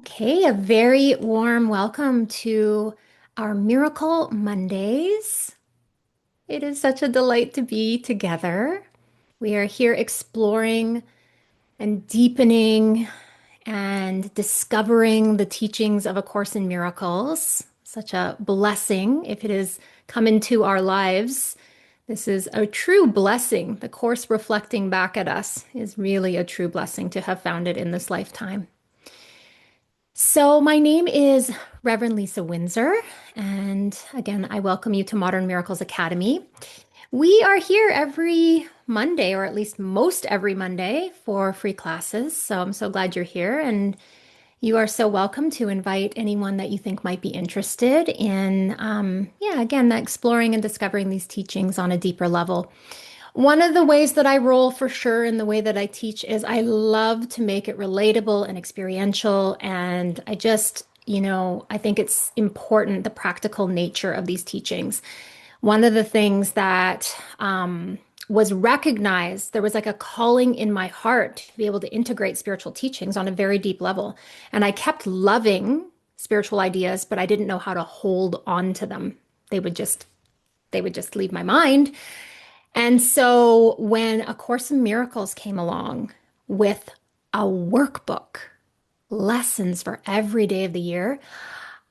Okay, a very warm welcome to our Miracle Mondays. It is such a delight to be together. We are here exploring and deepening and discovering the teachings of A Course in Miracles. Such a blessing if it has come into our lives. This is a true blessing. The Course reflecting back at us is really a true blessing to have found it in this lifetime. So, my name is Reverend Lisa Windsor, and again, I welcome you to Modern Miracles Academy. We are here every Monday, or at least most every Monday, for free classes. So, I'm so glad you're here, and you are so welcome to invite anyone that you think might be interested in, again, exploring and discovering these teachings on a deeper level. One of the ways that I roll for sure in the way that I teach is I love to make it relatable and experiential. And I think it's important, the practical nature of these teachings. One of the things that was recognized, there was like a calling in my heart to be able to integrate spiritual teachings on a very deep level. And I kept loving spiritual ideas, but I didn't know how to hold on to them. They would just they would just leave my mind. And so when A Course in Miracles came along with a workbook, lessons for every day of the year,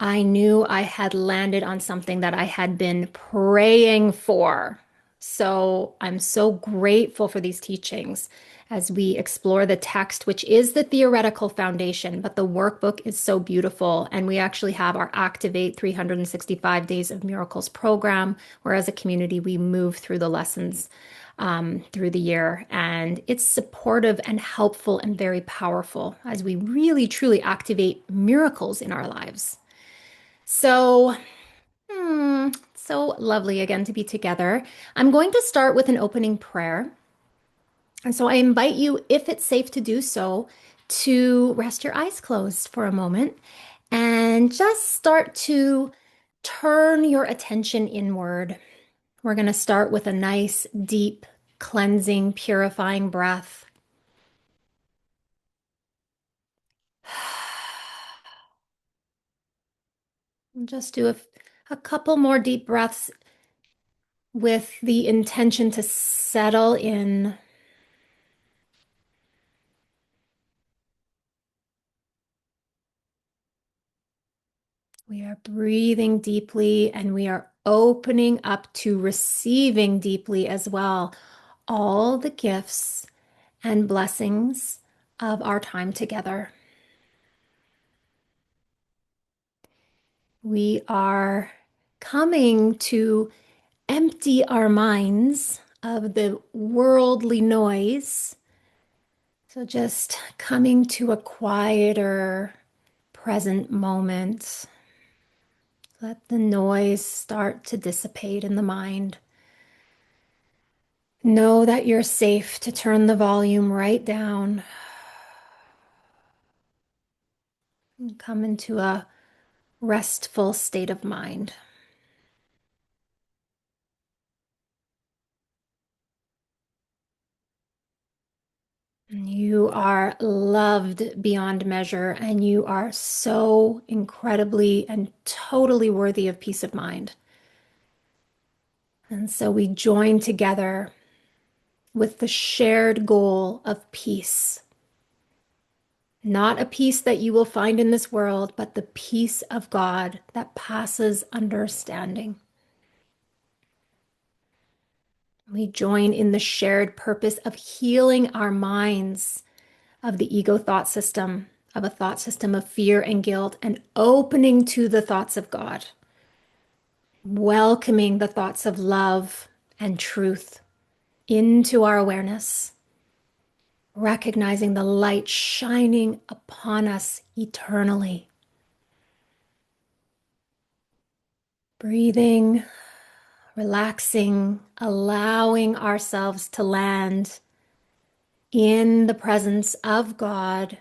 I knew I had landed on something that I had been praying for. So I'm so grateful for these teachings as we explore the text, which is the theoretical foundation, but the workbook is so beautiful. And we actually have our Activate 365 Days of Miracles program, where as a community, we move through the lessons through the year. And it's supportive and helpful and very powerful as we really, truly activate miracles in our lives. So, so lovely again to be together. I'm going to start with an opening prayer. And so I invite you, if it's safe to do so, to rest your eyes closed for a moment and just start to turn your attention inward. We're going to start with a nice, deep, cleansing, purifying breath. And just do a couple more deep breaths with the intention to settle in. We are breathing deeply and we are opening up to receiving deeply as well all the gifts and blessings of our time together. We are coming to empty our minds of the worldly noise. So just coming to a quieter present moment. Let the noise start to dissipate in the mind. Know that you're safe to turn the volume right down and come into a restful state of mind. You are loved beyond measure, and you are so incredibly and totally worthy of peace of mind. And so we join together with the shared goal of peace. Not a peace that you will find in this world, but the peace of God that passes understanding. We join in the shared purpose of healing our minds of the ego thought system, of a thought system of fear and guilt, and opening to the thoughts of God, welcoming the thoughts of love and truth into our awareness, recognizing the light shining upon us eternally. Breathing, relaxing, allowing ourselves to land in the presence of God,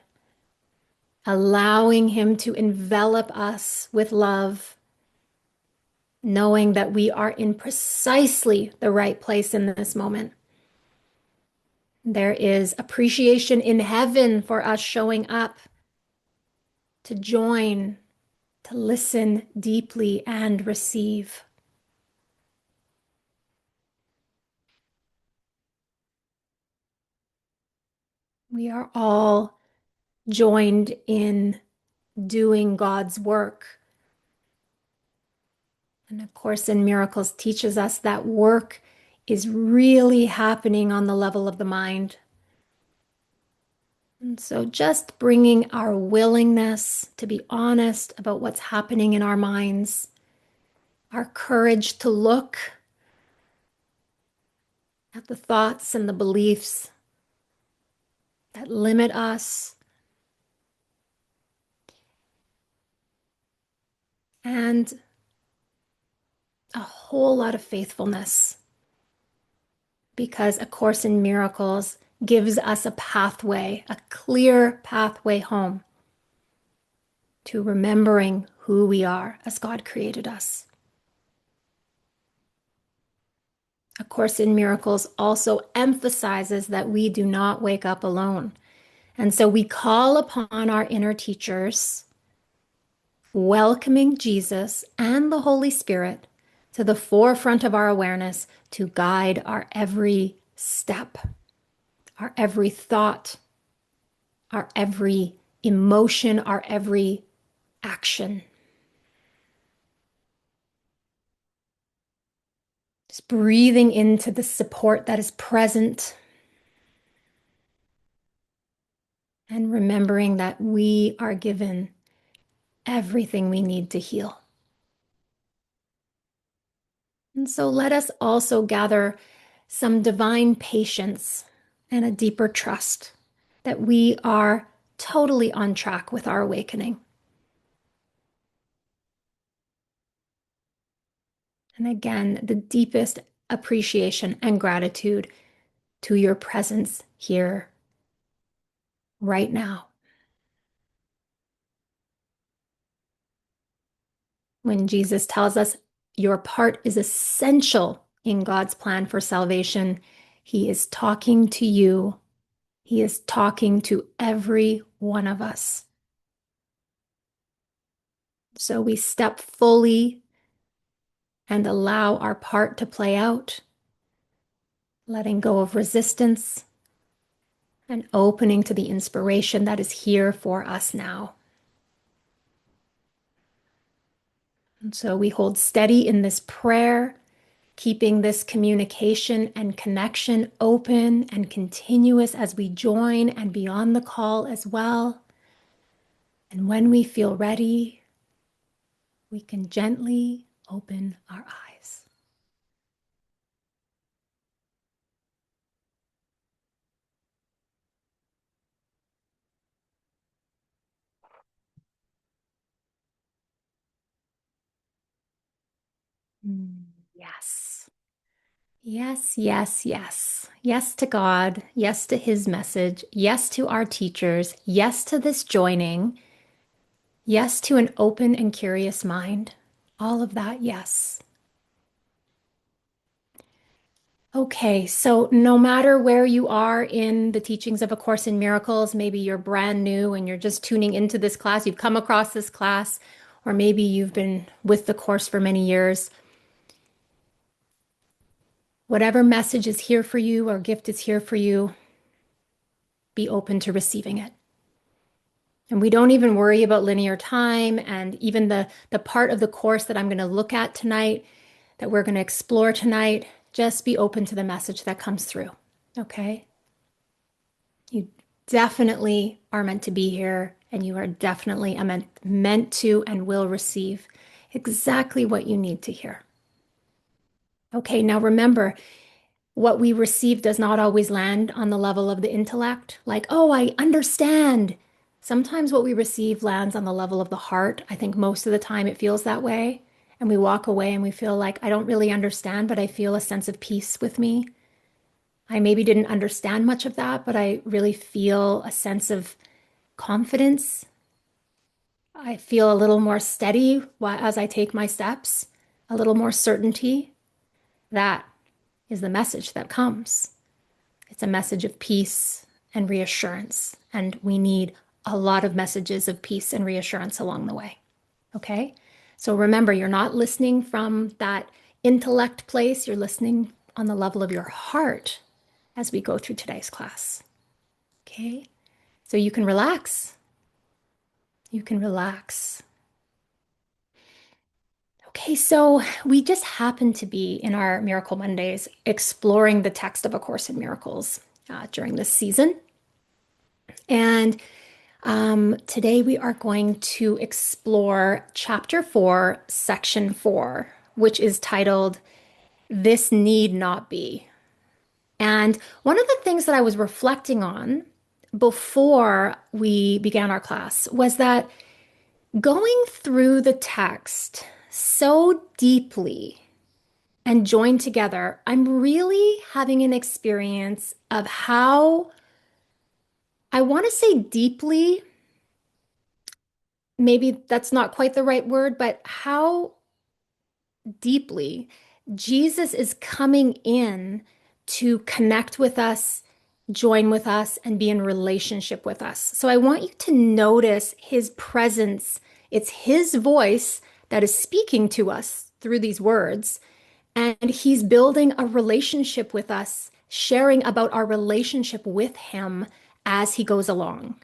allowing Him to envelop us with love, knowing that we are in precisely the right place in this moment. There is appreciation in heaven for us showing up to join, to listen deeply and receive. We are all joined in doing God's work. And of course, in Miracles teaches us that work is really happening on the level of the mind. And so just bringing our willingness to be honest about what's happening in our minds, our courage to look at the thoughts and the beliefs that limit us, and a whole lot of faithfulness, because A Course in Miracles gives us a pathway, a clear pathway home to remembering who we are as God created us. A Course in Miracles also emphasizes that we do not wake up alone. And so we call upon our inner teachers, welcoming Jesus and the Holy Spirit to the forefront of our awareness to guide our every step, our every thought, our every emotion, our every action. Just breathing into the support that is present and remembering that we are given everything we need to heal. And so let us also gather some divine patience and a deeper trust that we are totally on track with our awakening. And again, the deepest appreciation and gratitude to your presence here right now. When Jesus tells us your part is essential in God's plan for salvation, he is talking to you. He is talking to every one of us. So we step fully and allow our part to play out, letting go of resistance and opening to the inspiration that is here for us now. And so we hold steady in this prayer, keeping this communication and connection open and continuous as we join and beyond the call as well. And when we feel ready, we can gently open our eyes. Yes. Yes, yes, yes. Yes to God. Yes to his message. Yes to our teachers. Yes to this joining. Yes to an open and curious mind. All of that, yes. Okay, so no matter where you are in the teachings of A Course in Miracles, maybe you're brand new and you're just tuning into this class, you've come across this class, or maybe you've been with the course for many years. Whatever message is here for you or gift is here for you, be open to receiving it. And we don't even worry about linear time, and even the part of the course that I'm going to look at tonight, that we're going to explore tonight, just be open to the message that comes through, okay? You definitely are meant to be here, and you are definitely meant to and will receive exactly what you need to hear. Okay, now remember, what we receive does not always land on the level of the intellect. Like, oh, I understand. Sometimes what we receive lands on the level of the heart. I think most of the time it feels that way. And we walk away and we feel like, I don't really understand, but I feel a sense of peace with me. I maybe didn't understand much of that, but I really feel a sense of confidence. I feel a little more steady as I take my steps, a little more certainty. That is the message that comes. It's a message of peace and reassurance, and we need a lot of messages of peace and reassurance along the way. Okay? So remember, you're not listening from that intellect place, you're listening on the level of your heart as we go through today's class. Okay? So you can relax. You can relax. Okay, so we just happen to be in our Miracle Mondays exploring the text of A Course in Miracles during this season. And today we are going to explore chapter 4, section 4, which is titled This Need Not Be. And one of the things that I was reflecting on before we began our class was that going through the text so deeply and joined together, I'm really having an experience of how I want to say deeply, maybe that's not quite the right word, but how deeply Jesus is coming in to connect with us, join with us, and be in relationship with us. So I want you to notice his presence. It's his voice that is speaking to us through these words, and he's building a relationship with us, sharing about our relationship with him as he goes along.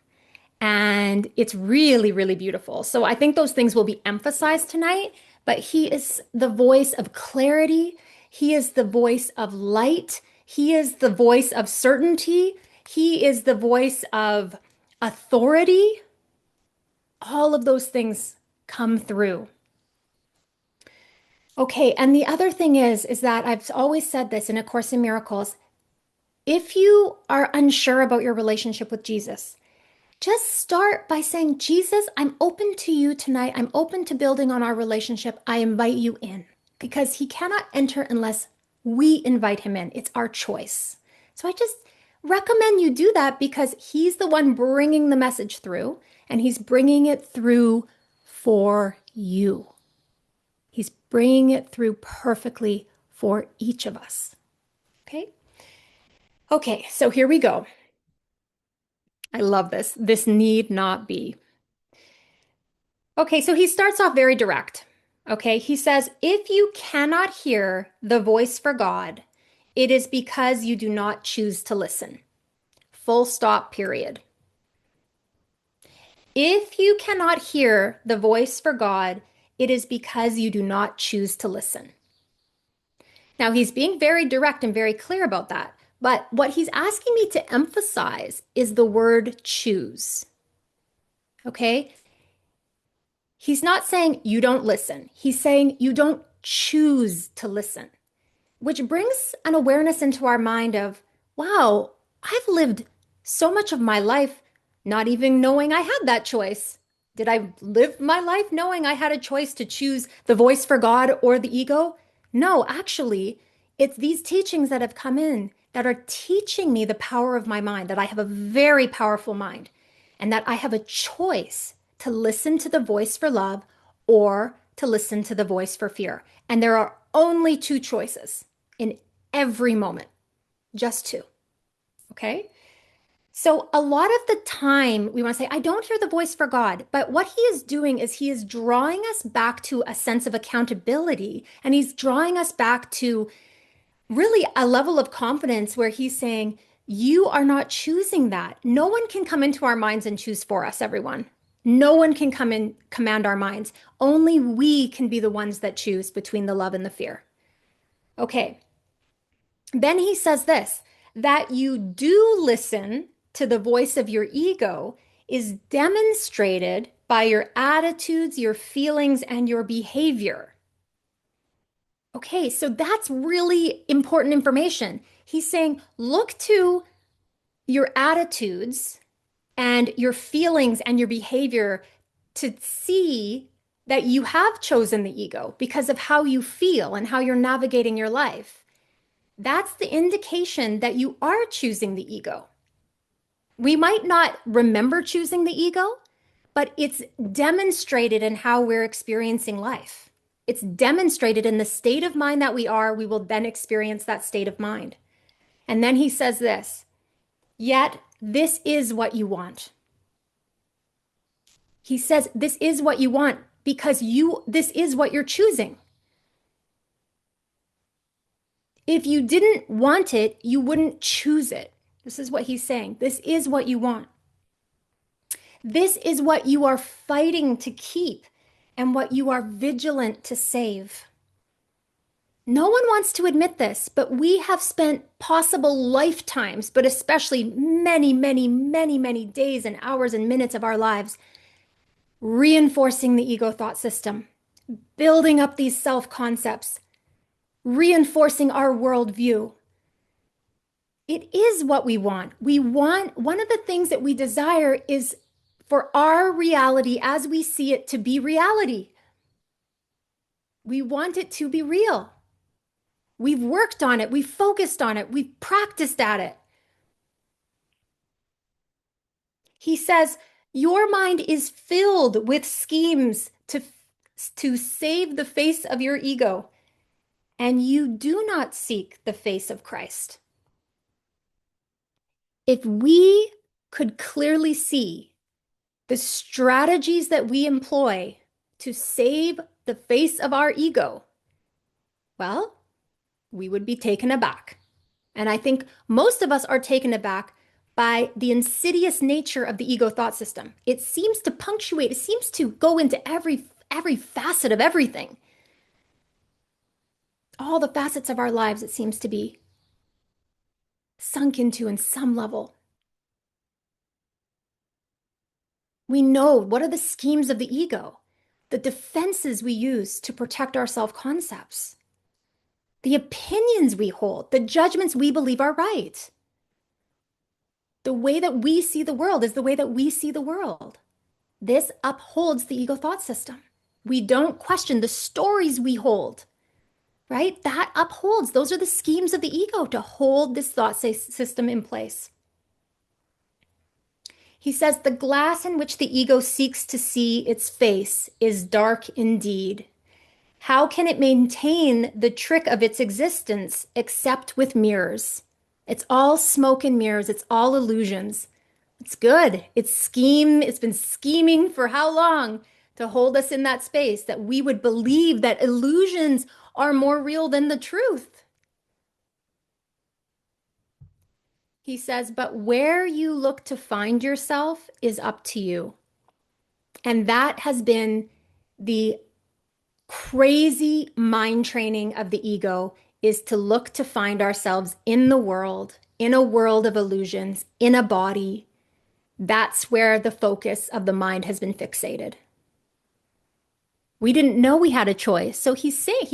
And it's really, really beautiful. So I think those things will be emphasized tonight, but he is the voice of clarity. He is the voice of light. He is the voice of certainty. He is the voice of authority. All of those things come through. Okay, and the other thing is that I've always said this in A Course in Miracles. If you are unsure about your relationship with Jesus, just start by saying, Jesus, I'm open to you tonight. I'm open to building on our relationship. I invite you in because he cannot enter unless we invite him in. It's our choice. So I just recommend you do that because he's the one bringing the message through and he's bringing it through for you. He's bringing it through perfectly for each of us. Okay? Okay, so here we go. I love this. This need not be. Okay, so he starts off very direct. Okay, he says, if you cannot hear the voice for God, it is because you do not choose to listen. Full stop, period. If you cannot hear the voice for God, it is because you do not choose to listen. Now, he's being very direct and very clear about that. But what he's asking me to emphasize is the word choose. Okay? He's not saying you don't listen. He's saying you don't choose to listen, which brings an awareness into our mind of, wow, I've lived so much of my life not even knowing I had that choice. Did I live my life knowing I had a choice to choose the voice for God or the ego? No, actually, it's these teachings that have come in that are teaching me the power of my mind, that I have a very powerful mind, and that I have a choice to listen to the voice for love or to listen to the voice for fear. And there are only two choices in every moment, just two. Okay? So a lot of the time we want to say, I don't hear the voice for God. But what he is doing is he is drawing us back to a sense of accountability. And he's drawing us back to really a level of confidence where he's saying, you are not choosing that. No one can come into our minds and choose for us, everyone. No one can come and command our minds. Only we can be the ones that choose between the love and the fear. Okay. Then he says this, that you do listen to the voice of your ego is demonstrated by your attitudes, your feelings, and your behavior. Okay, so that's really important information. He's saying, look to your attitudes and your feelings and your behavior to see that you have chosen the ego because of how you feel and how you're navigating your life. That's the indication that you are choosing the ego. We might not remember choosing the ego, but it's demonstrated in how we're experiencing life. It's demonstrated in the state of mind that we are. We will then experience that state of mind. And then he says this, yet this is what you want. He says this is what you want because this is what you're choosing. If you didn't want it, you wouldn't choose it. This is what he's saying. This is what you want. This is what you are fighting to keep and what you are vigilant to save. No one wants to admit this, but we have spent possible lifetimes, but especially many, many, many, many days and hours and minutes of our lives reinforcing the ego thought system, building up these self concepts, reinforcing our worldview. It is what we want. One of the things that we desire is for our reality as we see it to be reality. We want it to be real. We've worked on it. We've focused on it. We've practiced at it. He says, your mind is filled with schemes to save the face of your ego, and you do not seek the face of Christ. If we could clearly see the strategies that we employ to save the face of our ego, well, we would be taken aback. And I think most of us are taken aback by the insidious nature of the ego thought system. It seems to punctuate, it seems to go into every facet of everything. All the facets of our lives, it seems to be sunk into in some level. We know what are the schemes of the ego, the defenses we use to protect our self-concepts, the opinions we hold, the judgments we believe are right. The way that we see the world is the way that we see the world. This upholds the ego thought system. We don't question the stories we hold, right? That upholds. Those are the schemes of the ego to hold this thought system in place. He says the glass in which the ego seeks to see its face is dark indeed. How can it maintain the trick of its existence except with mirrors? It's all smoke and mirrors. It's all illusions. It's good. It's been scheming for how long to hold us in that space that we would believe that illusions are more real than the truth. He says, but where you look to find yourself is up to you. And that has been the crazy mind training of the ego, is to look to find ourselves in the world, in a world of illusions, in a body. That's where the focus of the mind has been fixated. We didn't know we had a choice. So he's saying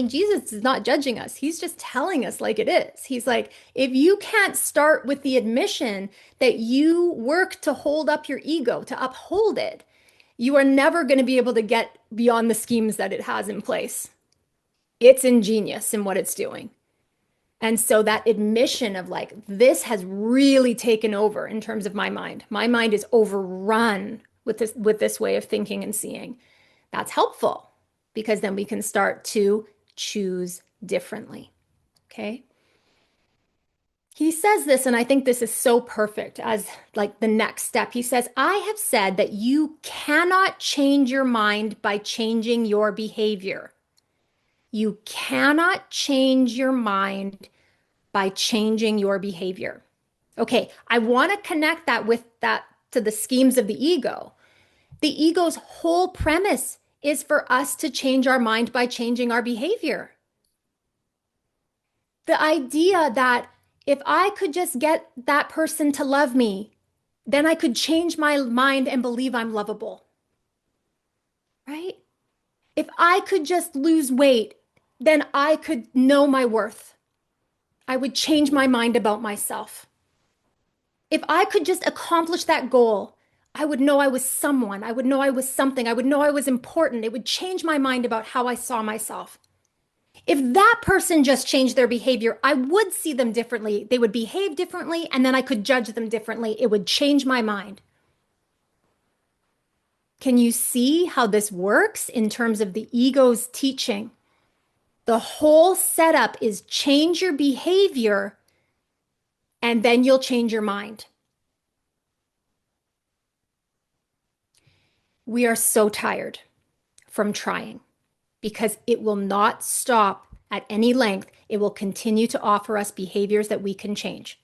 Jesus is not judging us. He's just telling us like it is. He's like, if you can't start with the admission that you work to hold up your ego, to uphold it, you are never going to be able to get beyond the schemes that it has in place. It's ingenious in what it's doing. And so that admission of like, this has really taken over in terms of my mind. My mind is overrun with this way of thinking and seeing. That's helpful because then we can start to choose differently. Okay. He says this, and I think this is so perfect as like the next step. He says, I have said that you cannot change your mind by changing your behavior. You cannot change your mind by changing your behavior. Okay, I want to connect that to the schemes of the ego. The ego's whole premise is for us to change our mind by changing our behavior. The idea that if I could just get that person to love me, then I could change my mind and believe I'm lovable. Right? If I could just lose weight, then I could know my worth. I would change my mind about myself. If I could just accomplish that goal, I would know I was someone. I would know I was something. I would know I was important. It would change my mind about how I saw myself. If that person just changed their behavior, I would see them differently. They would behave differently, and then I could judge them differently. It would change my mind. Can you see how this works in terms of the ego's teaching? The whole setup is change your behavior, and then you'll change your mind. We are so tired from trying because it will not stop at any length. It will continue to offer us behaviors that we can change.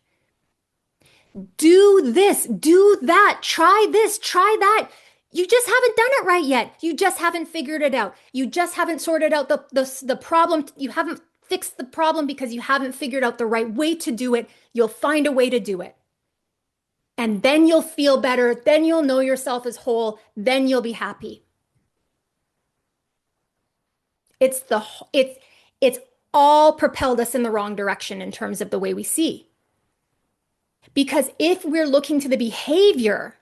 Do this, do that, try this, try that. You just haven't done it right yet. You just haven't figured it out. You just haven't sorted out the problem. You haven't fixed the problem because you haven't figured out the right way to do it. You'll find a way to do it. And then you'll feel better. Then you'll know yourself as whole. Then you'll be happy. It's the it's all propelled us in the wrong direction in terms of the way we see. Because if we're looking to the behavior,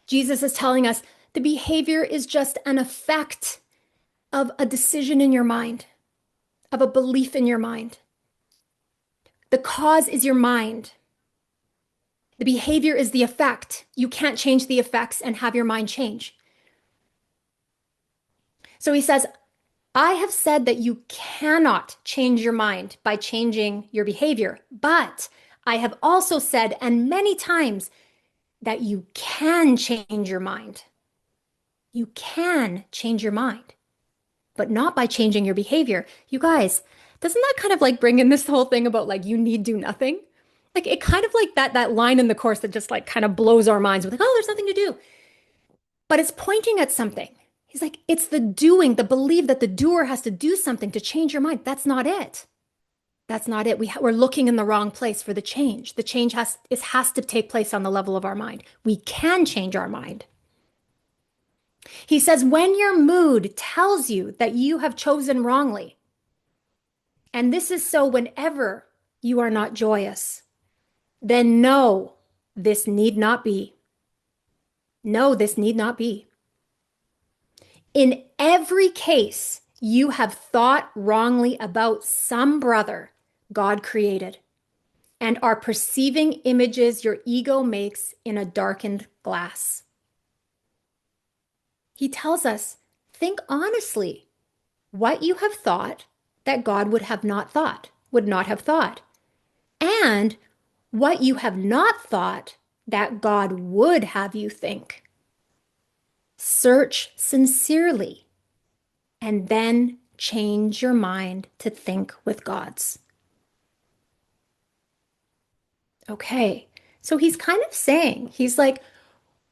Jesus is telling us the behavior is just an effect of a decision in your mind, of a belief in your mind. The cause is your mind. The behavior is the effect. You can't change the effects and have your mind change. So he says, I have said that you cannot change your mind by changing your behavior, but I have also said, and many times, that you can change your mind. You can change your mind, but not by changing your behavior. You guys, doesn't that kind of like bring in this whole thing about like you need do nothing? Like it kind of like that line in the course that just like kind of blows our minds with like, oh, there's nothing to do. But it's pointing at something. He's like, it's the doing, the belief that the doer has to do something to change your mind. That's not it. That's not it. We're looking in the wrong place for the change. The change has to take place on the level of our mind. We can change our mind. He says, when your mood tells you that you have chosen wrongly, and this is so whenever you are not joyous, then no, this need not be. No, this need not be. In every case, you have thought wrongly about some brother God created and are perceiving images your ego makes in a darkened glass. He tells us, think honestly what you have thought that God would not have thought, and what you have not thought that God would have you think. Search sincerely and then change your mind to think with God's. Okay, so he's kind of saying, he's like,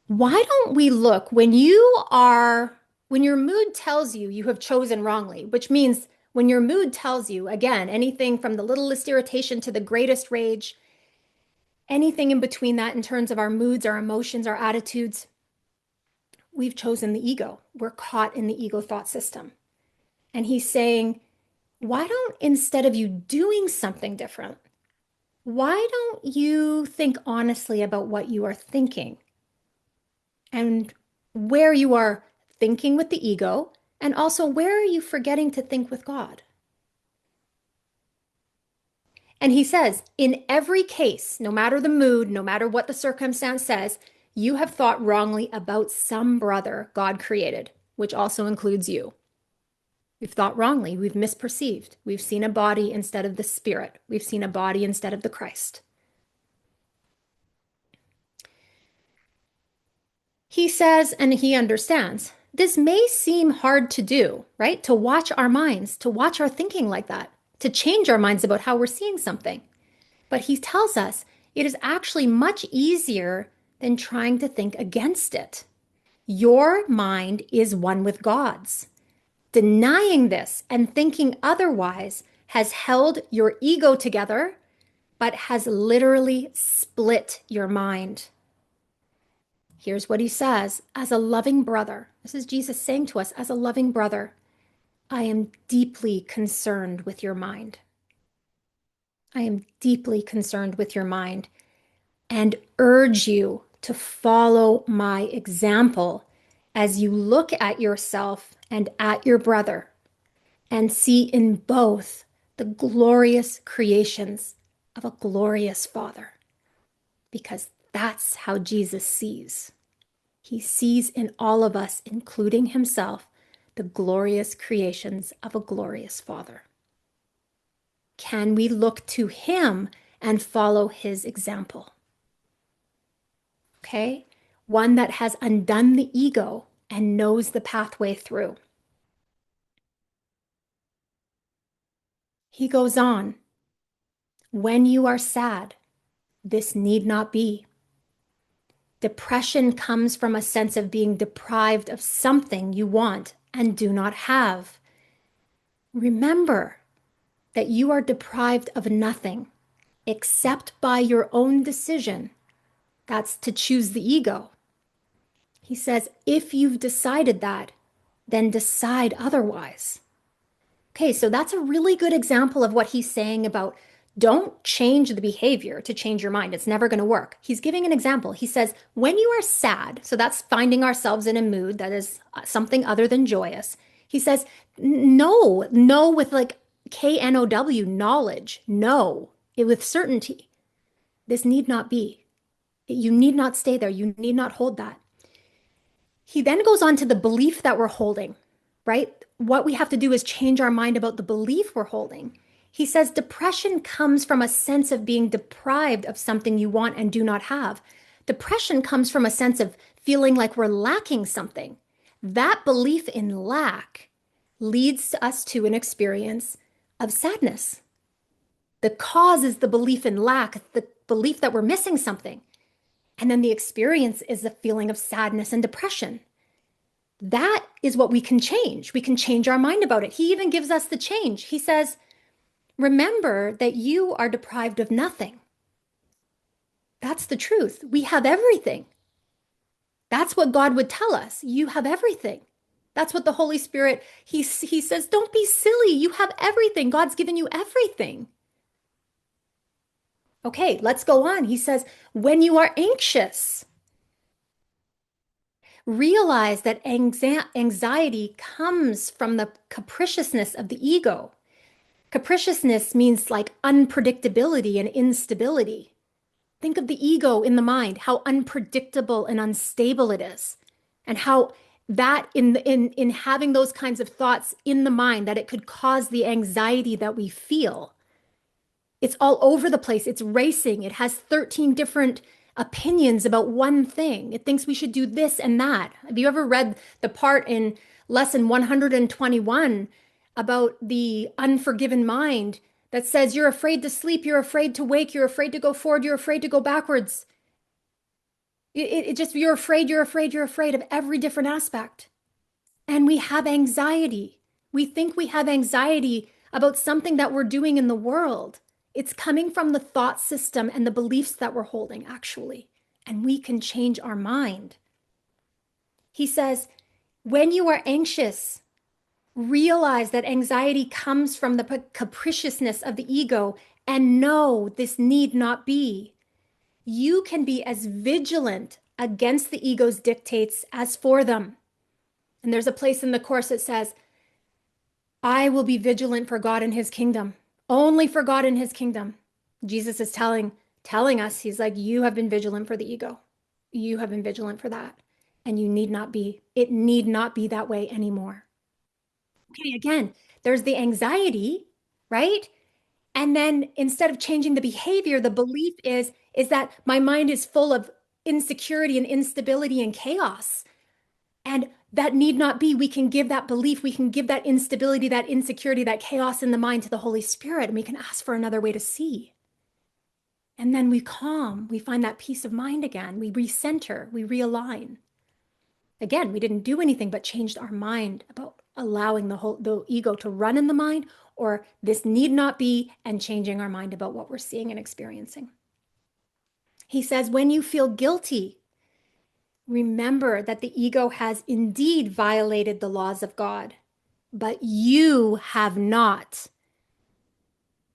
why don't we look when your mood tells you you have chosen wrongly, which means when your mood tells you, again, anything from the littlest irritation to the greatest rage, anything in between that in terms of our moods, our emotions, our attitudes, we've chosen the ego. We're caught in the ego thought system. And he's saying, why don't, instead of you doing something different, why don't you think honestly about what you are thinking and where you are thinking with the ego, and also where are you forgetting to think with God? And he says, in every case, no matter the mood, no matter what the circumstance says, you have thought wrongly about some brother God created, which also includes you. We've thought wrongly. We've misperceived. We've seen a body instead of the spirit. We've seen a body instead of the Christ. He says, and he understands, this may seem hard to do, right? To watch our minds, to watch our thinking like that, to change our minds about how we're seeing something. But he tells us it is actually much easier than trying to think against it. Your mind is one with God's. Denying this and thinking otherwise has held your ego together, but has literally split your mind. Here's what he says, as a loving brother, this is Jesus saying to us, as a loving brother, I am deeply concerned with your mind. I am deeply concerned with your mind and urge you to follow my example as you look at yourself and at your brother and see in both the glorious creations of a glorious Father. Because that's how Jesus sees. He sees in all of us, including himself, the glorious creations of a glorious Father. Can we look to him and follow his example? Okay? One that has undone the ego and knows the pathway through. He goes on, when you are sad, this need not be. Depression comes from a sense of being deprived of something you want and do not have. Remember that you are deprived of nothing except by your own decision. That's to choose the ego. He says, if you've decided that, then decide otherwise. Okay, so that's a really good example of what he's saying about don't change the behavior to change your mind. It's never going to work. He's giving an example. He says, when you are sad, so that's finding ourselves in a mood that is something other than joyous. He says, no, with like KNOW, knowledge, no, with certainty. This need not be. You need not stay there. You need not hold that. He then goes on to the belief that we're holding, right? What we have to do is change our mind about the belief we're holding. He says depression comes from a sense of being deprived of something you want and do not have. Depression comes from a sense of feeling like we're lacking something. That belief in lack leads us to an experience of sadness. The cause is the belief in lack, the belief that we're missing something. And then the experience is the feeling of sadness and depression. That is what we can change. We can change our mind about it. He even gives us the change. He says, remember that you are deprived of nothing. That's the truth. We have everything. That's what God would tell us. You have everything. That's what the Holy Spirit, he says, don't be silly. You have everything. God's given you everything. Okay, let's go on. He says, when you are anxious, realize that anxiety comes from the capriciousness of the ego. Capriciousness means like unpredictability and instability. Think of the ego in the mind, how unpredictable and unstable it is, and how that in having those kinds of thoughts in the mind, that it could cause the anxiety that we feel. It's all over the place. It's racing. It has 13 different opinions about one thing. It thinks we should do this and that. Have you ever read the part in lesson 121 about the unforgiven mind that says you're afraid to sleep, you're afraid to wake, you're afraid to go forward, you're afraid to go backwards? It just, you're afraid of every different aspect. And we have anxiety. We think we have anxiety about something that we're doing in the world. It's coming from the thought system and the beliefs that we're holding, actually. And we can change our mind. He says, when you are anxious, realize that anxiety comes from the capriciousness of the ego, and no, this need not be. You can be as vigilant against the ego's dictates as for them. And there's a place in the Course that says, I will be vigilant for God and his kingdom, only for God and his kingdom. Jesus is telling us, he's like, you have been vigilant for the ego. You have been vigilant for that. And you need not be. It need not be that way anymore. Okay, again, there's the anxiety, right? And then instead of changing the behavior, the belief is that my mind is full of insecurity and instability and chaos. And that need not be. We can give that belief, we can give that instability, that insecurity, that chaos in the mind to the Holy Spirit, and we can ask for another way to see. And then we calm, we find that peace of mind again, we recenter, we realign. Again, we didn't do anything but changed our mind about allowing the ego to run in the mind, or this need not be, and changing our mind about what we're seeing and experiencing. He says, when you feel guilty, remember that the ego has indeed violated the laws of God, but you have not.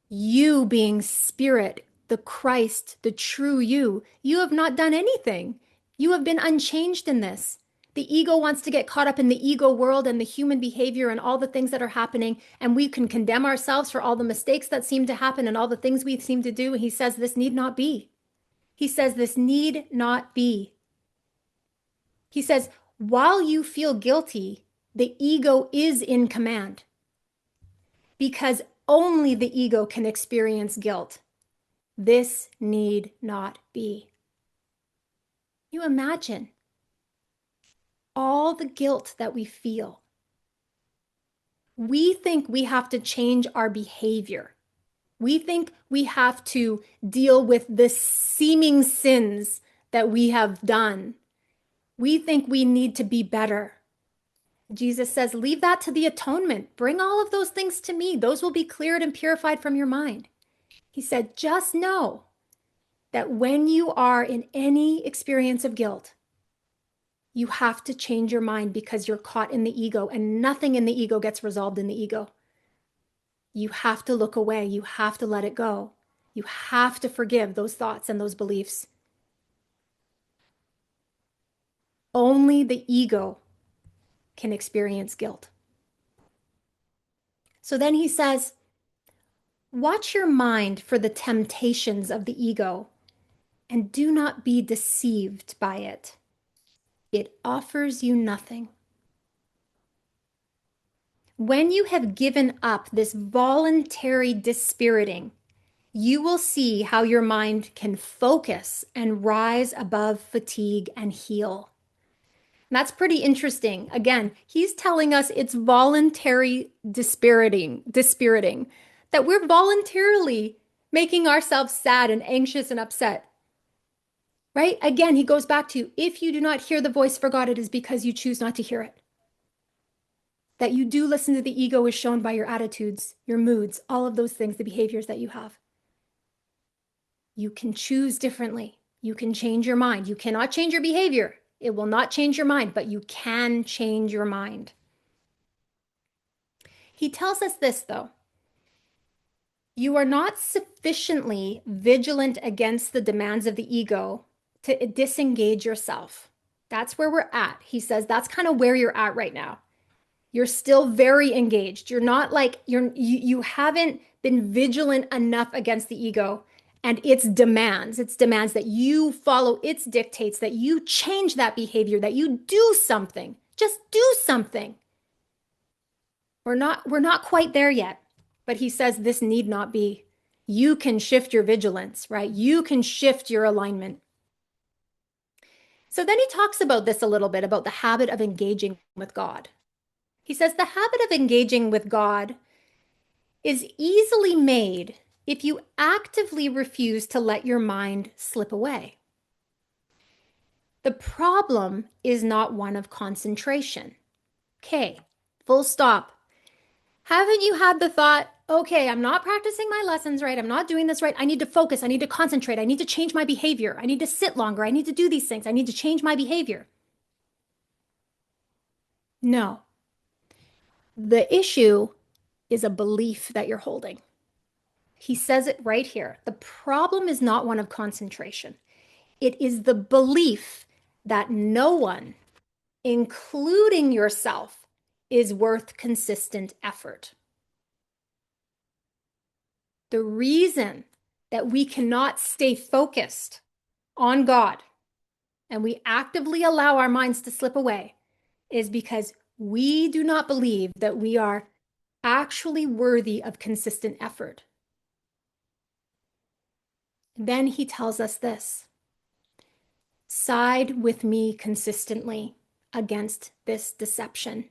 You being spirit, the Christ, the true you have not done anything. You have been unchanged in this. The ego wants to get caught up in the ego world and the human behavior and all the things that are happening, and we can condemn ourselves for all the mistakes that seem to happen and all the things we seem to do. And he says this need not be. He says this need not be. He says, while you feel guilty, the ego is in command, because only the ego can experience guilt. This need not be. You imagine all the guilt that we feel, we think we have to change our behavior. We think we have to deal with the seeming sins that we have done. We think we need to be better. Jesus says, leave that to the atonement. Bring all of those things to me. Those will be cleared and purified from your mind. He said, just know that when you are in any experience of guilt, you have to change your mind because you're caught in the ego, and nothing in the ego gets resolved in the ego. You have to look away. You have to let it go. You have to forgive those thoughts and those beliefs. Only the ego can experience guilt. So then he says, watch your mind for the temptations of the ego and do not be deceived by it. It offers you nothing. When you have given up this voluntary dispiriting, you will see how your mind can focus and rise above fatigue and heal. That's pretty interesting. Again, he's telling us it's voluntary dispiriting, that we're voluntarily making ourselves sad and anxious and upset. Right? Again, he goes back to, if you do not hear the voice for God, it is because you choose not to hear it. That you do listen to the ego is shown by your attitudes, your moods, all of those things, the behaviors that you have. You can choose differently. You can change your mind. You cannot change your behavior. It will not change your mind, but you can change your mind. He tells us this, though. You are not sufficiently vigilant against the demands of the ego to disengage yourself. That's where we're at. He says that's kind of where you're at right now. You're still very engaged. You're not like, you haven't been vigilant enough against the ego and its demands. Its demands that you follow its dictates, that you change that behavior, that you do something. Just do something. We're not quite there yet. But he says this need not be. You can shift your vigilance, right? You can shift your alignment. So then he talks about this a little bit, about the habit of engaging with God. He says the habit of engaging with God is easily made if you actively refuse to let your mind slip away. The problem is not one of concentration. Okay, full stop. Haven't you had the thought, okay, I'm not practicing my lessons right. I'm not doing this right. I need to focus. I need to concentrate. I need to change my behavior. I need to sit longer. I need to do these things. I need to change my behavior. No. The issue is a belief that you're holding. He says it right here. The problem is not one of concentration. It is the belief that no one, including yourself, is worth consistent effort. The reason that we cannot stay focused on God and we actively allow our minds to slip away is because we do not believe that we are actually worthy of consistent effort. Then he tells us this: side with me consistently against this deception,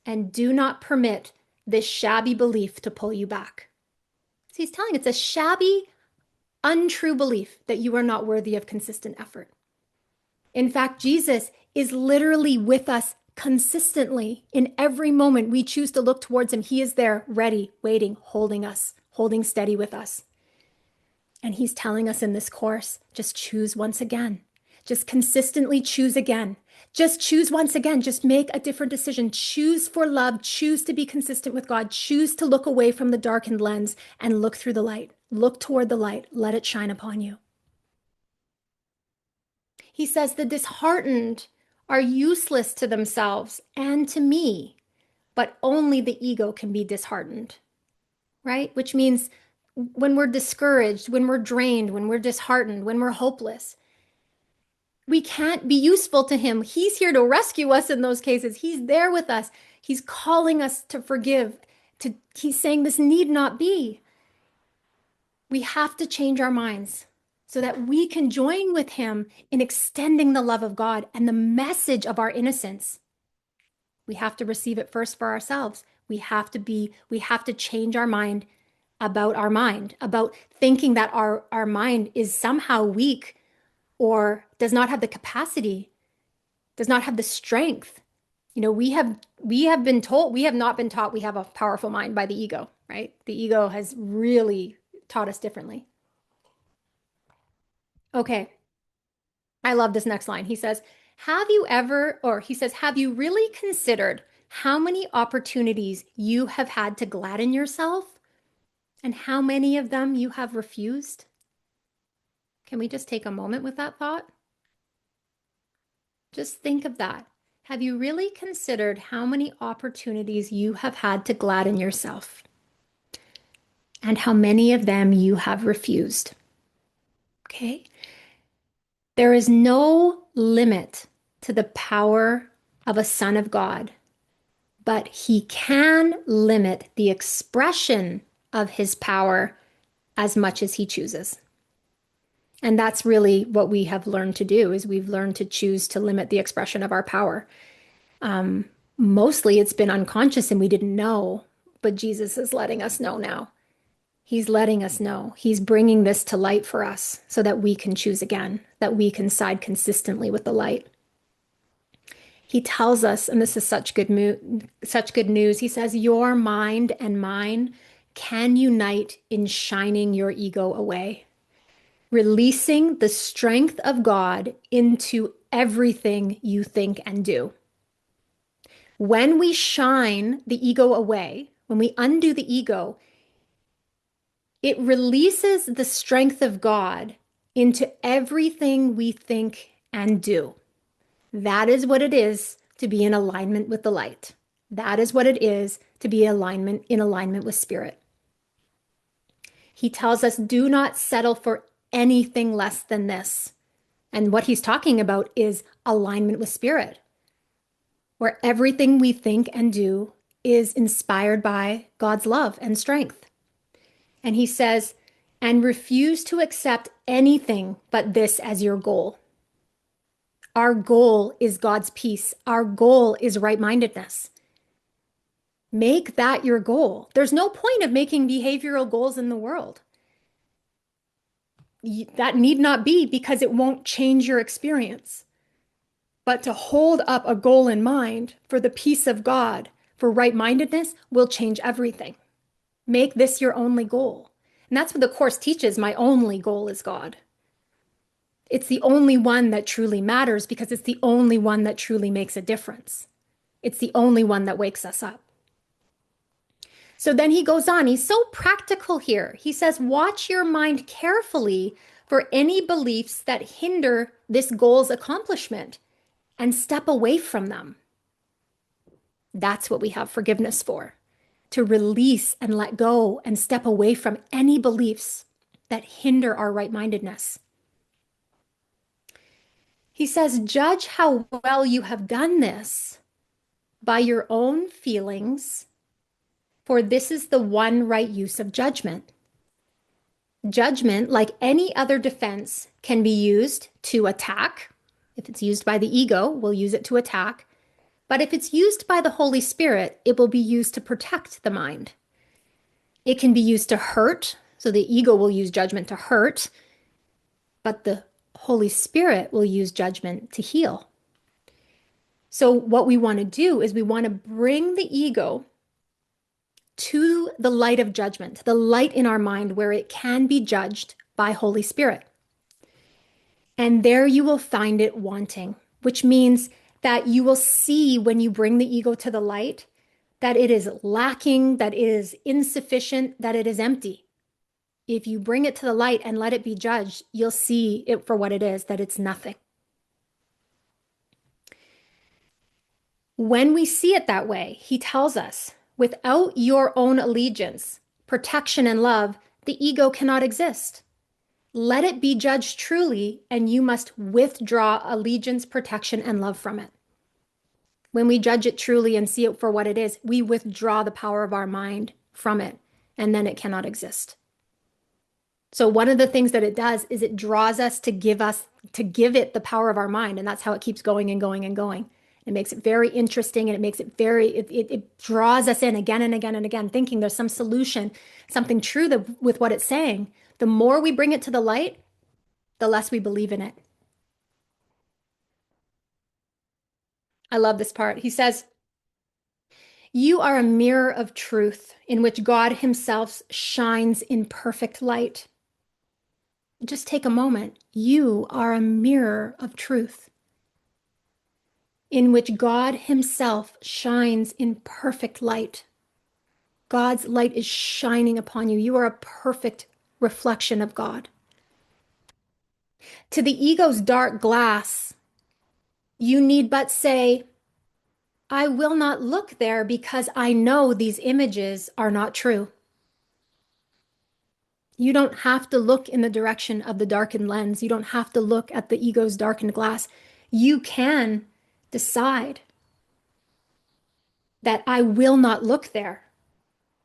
and do not permit this shabby belief to pull you back. So he's telling it's a shabby, untrue belief that you are not worthy of consistent effort. In fact, Jesus is literally with us consistently in every moment we choose to look towards him. He is there, ready, waiting, holding us, holding steady with us. And he's telling us in this course, just choose once again. Just consistently choose again. Just choose once again. Just make a different decision. Choose for love. Choose to be consistent with God. Choose to look away from the darkened lens and look through the light. Look toward the light. Let it shine upon you. He says the disheartened are useless to themselves and to me, but only the ego can be disheartened, right? Which means when we're discouraged, when we're drained, when we're disheartened, when we're hopeless, we can't be useful to him. He's here to rescue us in those cases. He's there with us. He's calling us to forgive. He's saying this need not be. We have to change our minds. so that we can join with him in extending the love of God and the message of our innocence. We have to receive it first for ourselves. We have to change our mind, about thinking that our mind is somehow weak or does not have the capacity, does not have the strength. You know, we have not been taught we have a powerful mind by the ego, right? The ego has really taught us differently. Okay, I love this next line. He says, have you really considered how many opportunities you have had to gladden yourself and how many of them you have refused? Can we just take a moment with that thought? Just think of that. Have you really considered how many opportunities you have had to gladden yourself and how many of them you have refused? Okay. There is no limit to the power of a son of God, but he can limit the expression of his power as much as he chooses. And that's really what we have learned to do is we've learned to choose to limit the expression of our power. Mostly it's been unconscious and we didn't know, but Jesus is letting us know now. He's letting us know. He's bringing this to light for us so that we can choose again, that we can side consistently with the light. He tells us, and this is such good news. He says, your mind and mine can unite in shining your ego away, releasing the strength of God into everything you think and do. When we shine the ego away, when we undo the ego, it releases the strength of God into everything we think and do. That is what it is to be in alignment with the light. That is what it is to be in alignment with spirit. He tells us, do not settle for anything less than this. And what he's talking about is alignment with spirit, where everything we think and do is inspired by God's love and strength. And he says, and refuse to accept anything but this as your goal. Our goal is God's peace. Our goal is right-mindedness. Make that your goal. There's no point of making behavioral goals in the world. That need not be because it won't change your experience. But to hold up a goal in mind for the peace of God, for right-mindedness, will change everything. Make this your only goal. And that's what the Course teaches. My only goal is God. It's the only one that truly matters because it's the only one that truly makes a difference. It's the only one that wakes us up. So then he goes on. He's so practical here. He says, watch your mind carefully for any beliefs that hinder this goal's accomplishment and step away from them. That's what we have forgiveness for, to release and let go and step away from any beliefs that hinder our right-mindedness. He says, judge how well you have done this by your own feelings, for this is the one right use of judgment. Judgment, like any other defense, can be used to attack. If it's used by the ego, we'll use it to attack. But if it's used by the Holy Spirit, it will be used to protect the mind. It can be used to hurt. So the ego will use judgment to hurt, but the Holy Spirit will use judgment to heal. So what we want to do is we want to bring the ego to the light of judgment, the light in our mind where it can be judged by Holy Spirit. And there you will find it wanting, which means that you will see when you bring the ego to the light that it is lacking, that it is insufficient, that it is empty. If you bring it to the light and let it be judged, you'll see it for what it is, that it's nothing. When we see it that way, he tells us, without your own allegiance, protection, and love, the ego cannot exist. Let it be judged truly, and you must withdraw allegiance, protection, and love from it. When we judge it truly and see it for what it is, we withdraw the power of our mind from it, and then it cannot exist. So one of the things that it does is it draws us to give it the power of our mind. And that's how it keeps going and going and going. It makes it very interesting and it makes it it draws us in again and again and again, thinking there's some solution, something true with what it's saying. The more we bring it to the light, the less we believe in it. I love this part. He says, "You are a mirror of truth in which God Himself shines in perfect light." Just take a moment. You are a mirror of truth in which God Himself shines in perfect light. God's light is shining upon you. You are a perfect reflection of God. To the ego's dark glass, you need but say, "I will not look there because I know these images are not true." You don't have to look in the direction of the darkened lens. You don't have to look at the ego's darkened glass. You can decide that I will not look there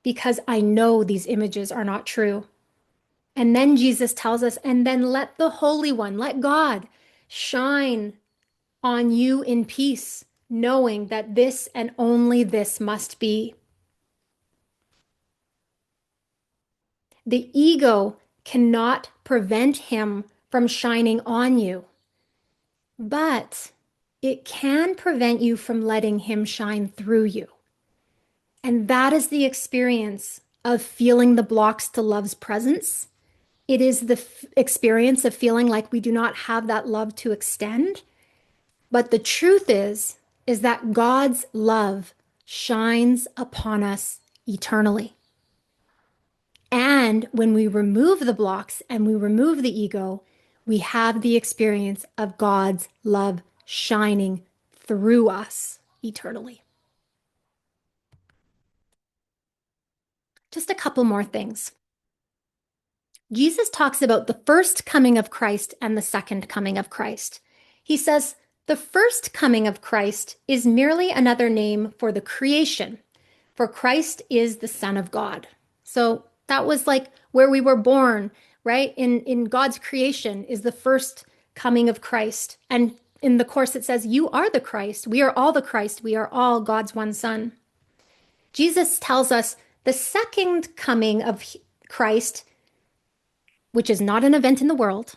because I know these images are not true. And then Jesus tells us, and then let the Holy One, let God shine on you in peace, knowing that this and only this must be. The ego cannot prevent him from shining on you, but it can prevent you from letting him shine through you. And that is the experience of feeling the blocks to love's presence. It is the experience of feeling like we do not have that love to extend. But the truth is that God's love shines upon us eternally. And when we remove the blocks and we remove the ego, we have the experience of God's love shining through us eternally. Just a couple more things. Jesus talks about the first coming of Christ and the second coming of Christ. He says, the first coming of Christ is merely another name for the creation, for Christ is the Son of God. So that was like where we were born, right? In God's creation is the first coming of Christ. And in the Course, it says, you are the Christ. We are all the Christ. We are all God's one Son. Jesus tells us the second coming of Christ, which is not an event in the world,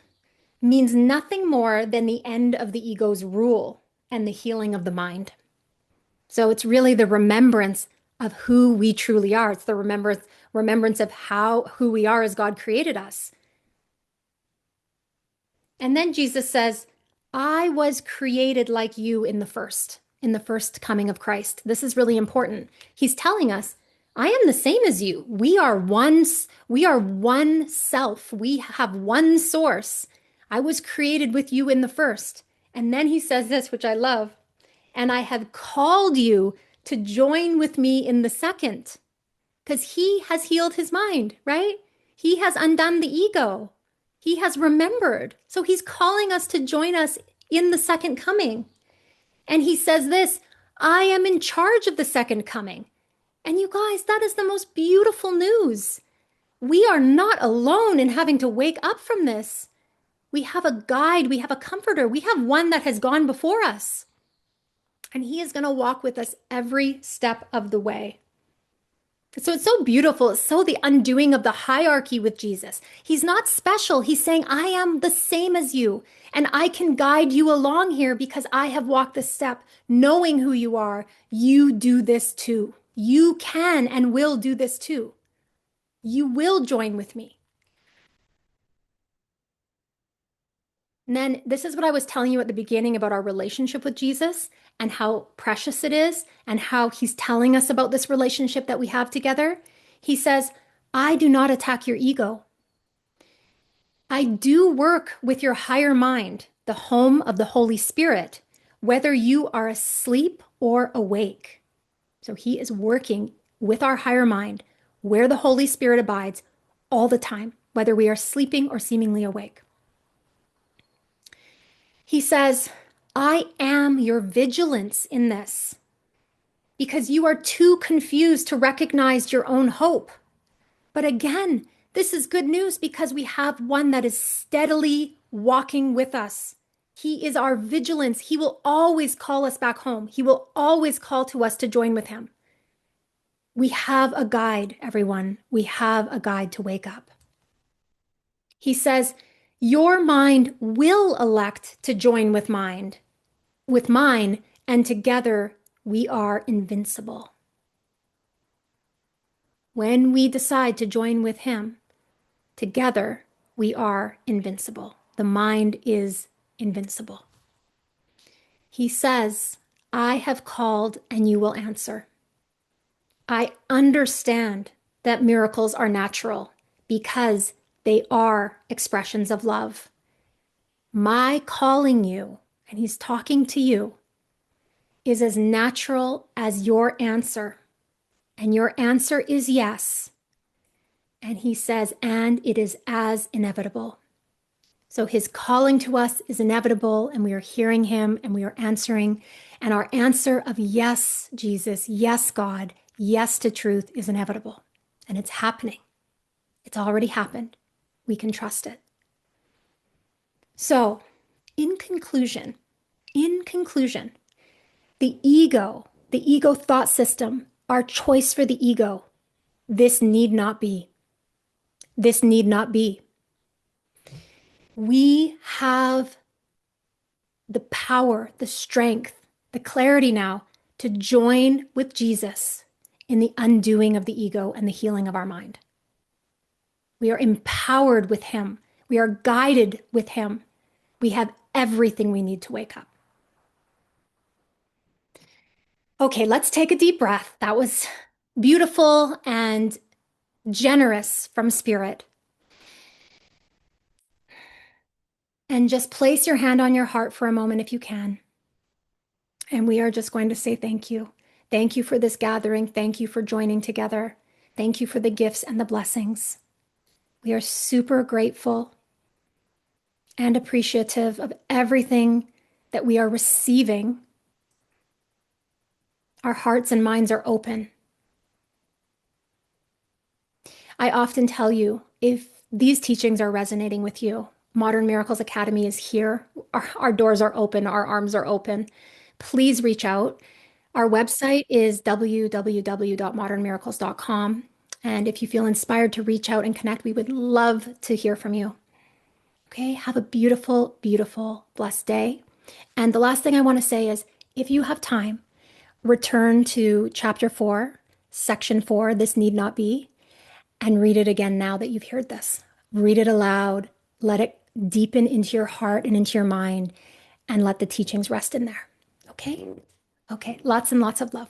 means nothing more than the end of the ego's rule and the healing of the mind. So it's really the remembrance of who we truly are. It's the remembrance of who we are as God created us. And then Jesus says, I was created like you in the first coming of Christ. This is really important. He's telling us, I am the same as you. We are one self. We have one source. I was created with you in the first. And then he says this, which I love, and I have called you to join with me in the second, because he has healed his mind, right? He has undone the ego. He has remembered. So he's calling us to join us in the second coming. And he says this, I am in charge of the second coming. And you guys, that is the most beautiful news. We are not alone in having to wake up from this. We have a guide, we have a comforter, we have one that has gone before us. And he is going to walk with us every step of the way. So it's so beautiful. It's so the undoing of the hierarchy with Jesus. He's not special. He's saying, I am the same as you, and I can guide you along here because I have walked this step. Knowing who you are, you do this too. You can and will do this too. You will join with me. And then this is what I was telling you at the beginning about our relationship with Jesus and how precious it is and how he's telling us about this relationship that we have together. He says, I do not attack your ego. I do work with your higher mind, the home of the Holy Spirit, whether you are asleep or awake. So he is working with our higher mind, where the Holy Spirit abides all the time, whether we are sleeping or seemingly awake. He says, I am your vigilance in this because you are too confused to recognize your own hope. But again, This is good news because we have one that is steadily walking with us. He is our vigilance. He will always call us back home. He will always call to us to join with him. We have a guide, everyone. We have a guide to wake up. He says, your mind will elect to join with mine, and together we are invincible. When we decide to join with him, together we are invincible. The mind is invincible. He says, I have called and you will answer. I understand that miracles are natural because they are expressions of love. My calling you, and he's talking to you, is as natural as your answer. And your answer is yes. And he says, and it is as inevitable. So his calling to us is inevitable, and we are hearing him and we are answering. And our answer of yes, Jesus, yes, God, yes to truth is inevitable. And it's happening. It's already happened. We can trust it. So, in conclusion, the ego thought system, our choice for the ego, this need not be. This need not be. We have the power, the strength, the clarity now to join with Jesus in the undoing of the ego and the healing of our mind. We are empowered with him. We are guided with him. We have everything we need to wake up. Okay, let's take a deep breath. That was beautiful and generous from spirit. And just place your hand on your heart for a moment if you can. And we are just going to say thank you. Thank you for this gathering. Thank you for joining together. Thank you for the gifts and the blessings. We are super grateful and appreciative of everything that we are receiving. Our hearts and minds are open. I often tell you, if these teachings are resonating with you, Modern Miracles Academy is here. Our doors are open. Our arms are open. Please reach out. Our website is www.modernmiracles.com. And if you feel inspired to reach out and connect, we would love to hear from you. Okay, have a beautiful, beautiful, blessed day. And the last thing I want to say is, if you have time, return to chapter 4, section 4, This Need Not Be, and read it again now that you've heard this. Read it aloud. Let it deepen into your heart and into your mind, and let the teachings rest in there. Okay? Okay, lots and lots of love.